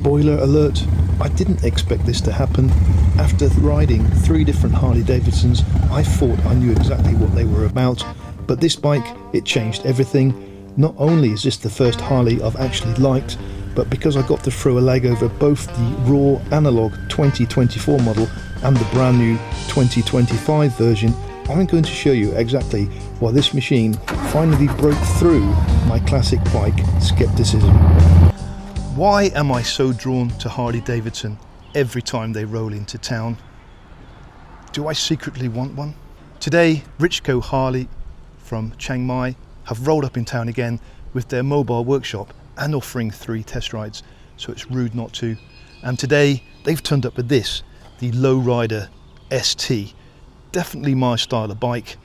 Spoiler alert, I didn't expect this to happen. After riding 3 different Harley-Davidsons, I thought I knew exactly what they were about, but this bike, it changed everything. Not only is this the first Harley I've actually liked, but because I got to throw a leg over both the raw analog 2024 model and the brand new 2025 version, I'm going to show you exactly why this machine finally broke through my classic bike skepticism. Why am I so drawn to Harley-Davidson every time they roll into town? Do I secretly want one? Today, Richco Harley from Chiang Mai have rolled up in town again with their mobile workshop and offering 3 test rides, so it's rude not to. And today, they've turned up with this, the Low Rider ST. Definitely my style of bike.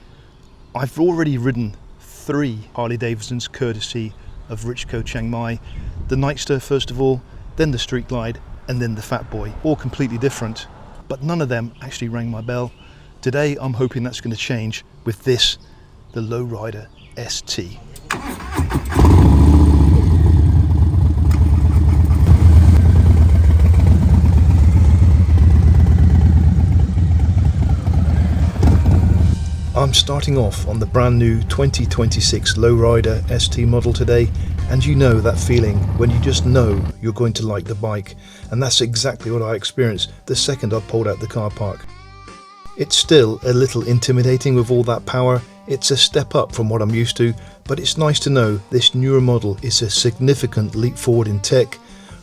I've already ridden 3 Harley-Davidsons courtesy of Richco Chiang Mai. The Nightster first of all, then the Street Glide, and then the Fat Boy, all completely different. But none of them actually rang my bell. Today I'm hoping that's going to change with this, the Low Rider ST. I'm starting off on the brand new 2026 Low Rider ST model today, and you know that feeling when you just know you're going to like the bike, and that's exactly what I experienced the second I pulled out the car park. It's still a little intimidating with all that power. It's a step up from what I'm used to, but it's nice to know this newer model is a significant leap forward in tech.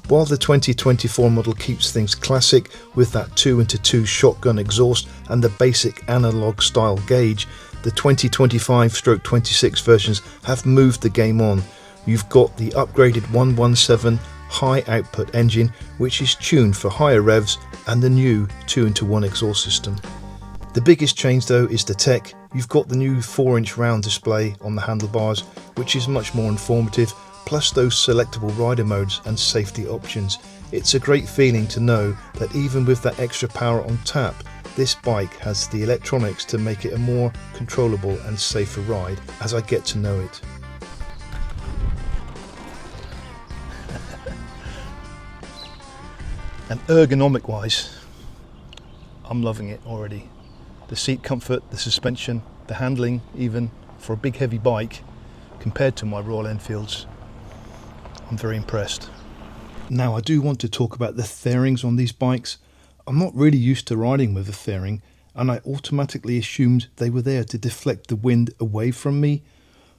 While the 2024 model keeps things classic with that 2-into-2 shotgun exhaust and the basic analog style gauge, the 2025/26 versions have moved the game on. You've got the upgraded 117 high output engine, which is tuned for higher revs, and the new 2-into-1 exhaust system. The biggest change though is the tech. You've got the new 4-inch round display on the handlebars, which is much more informative, plus those selectable rider modes and safety options. It's a great feeling to know that even with that extra power on tap, this bike has the electronics to make it a more controllable and safer ride as I get to know it. And ergonomic wise, I'm loving it already. The seat comfort, the suspension, the handling, even for a big heavy bike compared to my Royal Enfields, I'm very impressed. Now I do want to talk about the fairings on these bikes. I'm not really used to riding with a fairing, and I automatically assumed they were there to deflect the wind away from me.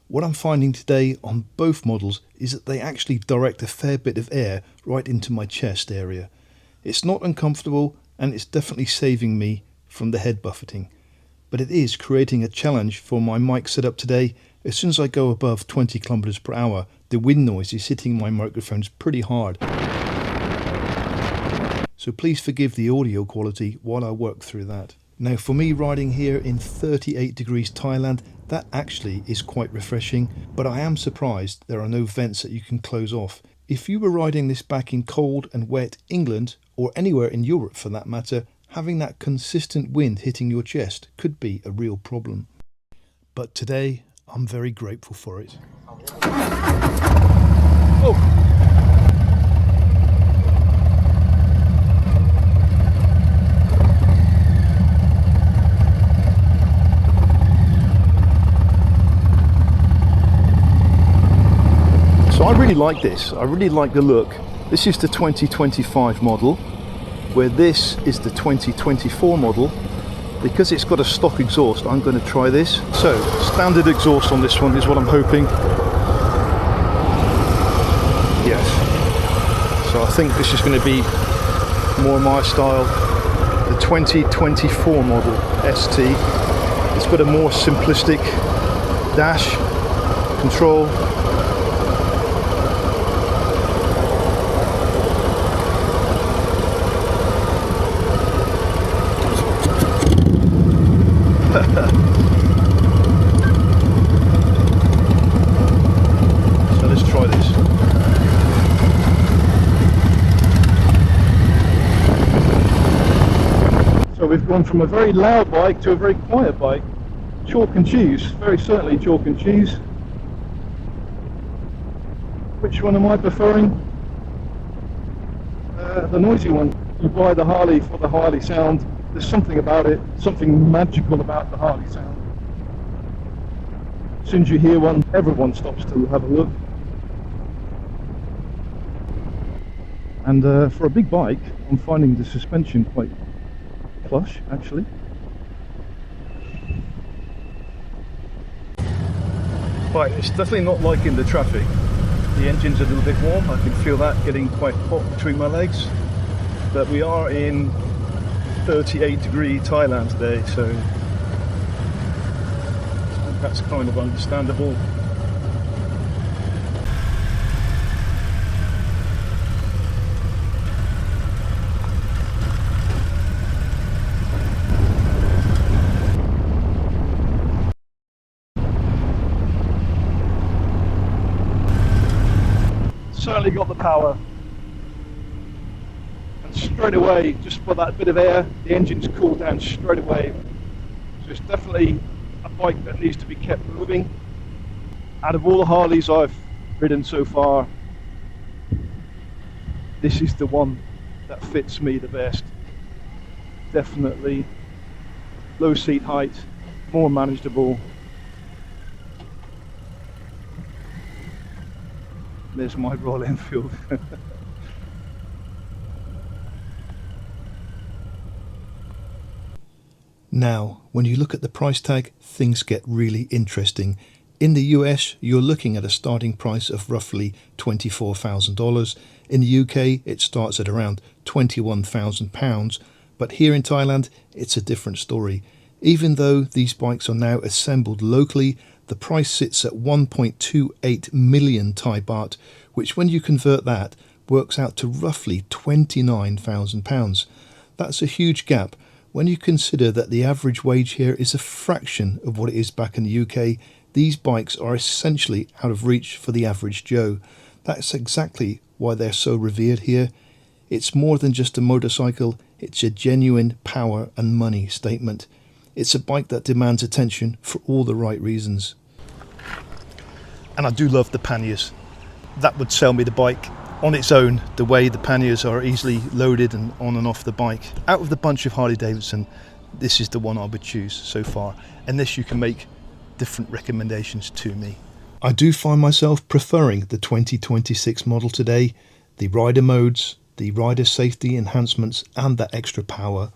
What I'm finding today on both models is that they actually direct a fair bit of air right into my chest area. It's not uncomfortable, and it's definitely saving me from the head buffeting. But it is creating a challenge for my mic setup today. As soon as I go above 20 kilometers per hour, the wind noise is hitting my microphones pretty hard. So please forgive the audio quality while I work through that. Now for me, riding here in 38 degrees Thailand, that actually is quite refreshing, but I am surprised there are no vents that you can close off. If you were riding this back in cold and wet England, or anywhere in Europe for that matter, having that consistent wind hitting your chest could be a real problem. But today, I'm very grateful for it. Oh. So I really like this. I really like the look. This is the 2025 model, where this is the 2024 model. Because it's got a stock exhaust, I'm going to try this. So, standard exhaust on this one is what I'm hoping. Yes. So I think this is going to be more my style. The 2024 model ST. It's got a more simplistic dash, control. So let's try this. So we've gone from a very loud bike to a very quiet bike. Chalk and cheese, very certainly chalk and cheese. Which one am I preferring? the noisy one. You buy the Harley for the Harley sound. There's something about it, something magical about the Harley sound. As soon as you hear one, everyone stops to have a look. And for a big bike, I'm finding the suspension quite plush, actually. Right, it's definitely not liking the traffic. The engine's a little bit warm. I can feel that getting quite hot between my legs. But we are in 38-degree Thailand today, so that's kind of understandable. Certainly got the power, and straight away, just for that bit of air, the engine's cooled down straight away. So it's definitely a bike that needs to be kept moving. Out of all the Harleys I've ridden so far, this is the one that fits me the best. Definitely low seat height, more manageable. There's my Royal Enfield. Now, when you look at the price tag, things get really interesting. In the US, you're looking at a starting price of roughly $24,000. In the UK, it starts at around £21,000. But here in Thailand, it's a different story. Even though these bikes are now assembled locally, the price sits at 1.28 million Thai baht, which when you convert that, works out to roughly £29,000. That's a huge gap when you consider that the average wage here is a fraction of what it is back in the UK. These bikes are essentially out of reach for the average Joe. That's exactly why they're so revered here. It's more than just a motorcycle, it's a genuine power and money statement. It's a bike that demands attention for all the right reasons. And I do love the panniers. That would sell me the bike on its own, the way the panniers are easily loaded and on and off the bike. Out of the bunch of Harley-Davidson, this is the one I would choose so far, unless you can make different recommendations to me. I do find myself preferring the 2026 model today, the rider modes, the rider safety enhancements and that extra power.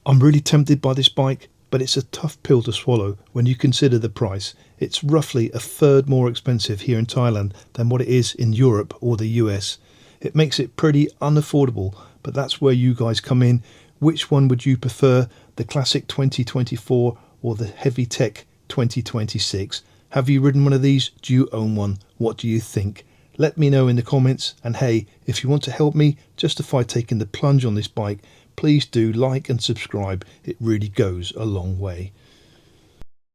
I'm really tempted by this bike, but it's a tough pill to swallow when you consider the price. It's roughly a third more expensive here in Thailand than what it is in Europe or the US. It makes it pretty unaffordable, but that's where you guys come in. Which one would you prefer, the classic 2024 or the heavy tech 2026? Have you ridden one of these? Do you own one? What do you think? Let me know in the comments, and hey, if you want to help me justify taking the plunge on this bike, please do like and subscribe. It really goes a long way.